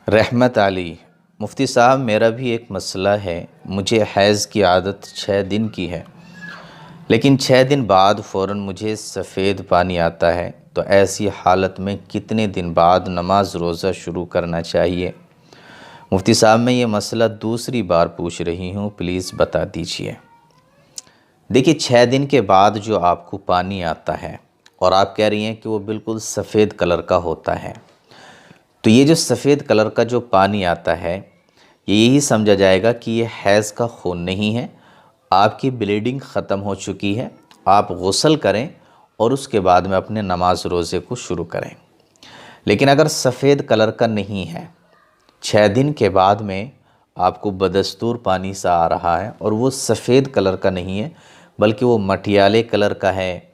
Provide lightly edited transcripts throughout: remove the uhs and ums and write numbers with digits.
रहमत अली मुफ्ती साहब, मेरा भी एक मसला है। मुझे हैज़ की आदत 6 दिन की है, लेकिन 6 दिन बाद फ़ौरन मुझे सफ़ेद पानी आता है। तो ऐसी हालत में कितने दिन बाद नमाज रोज़ा शुरू करना चाहिए? मुफ्ती साहब, मैं ये मसला दूसरी बार पूछ रही हूँ, प्लीज़ बता दीजिए। देखिए, 6 दिन के बाद जो आपको पानी आता है और आप कह रही हैं कि वो बिल्कुल सफ़ेद कलर का होता है, तो ये जो सफ़ेद कलर का जो पानी आता है, ये यही समझा जाएगा कि ये हैज़ का खून नहीं है। आपकी ब्लीडिंग ख़त्म हो चुकी है। आप गुस्ल करें और उसके बाद में अपने नमाज रोज़े को शुरू करें। लेकिन अगर सफ़ेद कलर का नहीं है, 6 दिन के बाद में आपको बदस्तूर पानी सा आ रहा है और वो सफ़ेद कलर का नहीं है, बल्कि वो मटियाले कलर का है,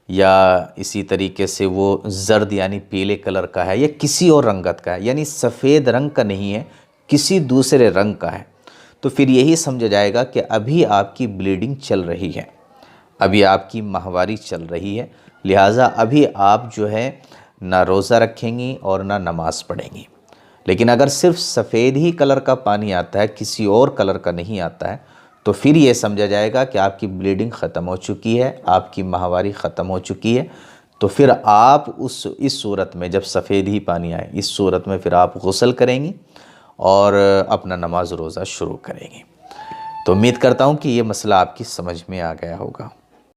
या इसी तरीके से वो ज़र्द यानी पीले कलर का है, या किसी और रंगत का है, यानी सफ़ेद रंग का नहीं है, किसी दूसरे रंग का है, तो फिर यही समझा जाएगा कि अभी आपकी ब्लीडिंग चल रही है, अभी आपकी माहवारी चल रही है। लिहाजा अभी आप जो है ना रोज़ा रखेंगी और ना नमाज पढ़ेंगी। लेकिन अगर सिर्फ सफ़ेद ही कलर का पानी आता है, किसी और कलर का नहीं आता है, तो फिर ये समझा जाएगा कि आपकी ब्लीडिंग ख़त्म हो चुकी है, आपकी माहवारी ख़त्म हो चुकी है। तो फिर आप इस सूरत में, जब सफ़ेद ही पानी आए, इस सूरत में फिर आप गुस्ल करेंगी और अपना नमाज रोज़ा शुरू करेंगी। तो उम्मीद करता हूँ कि ये मसला आपकी समझ में आ गया होगा।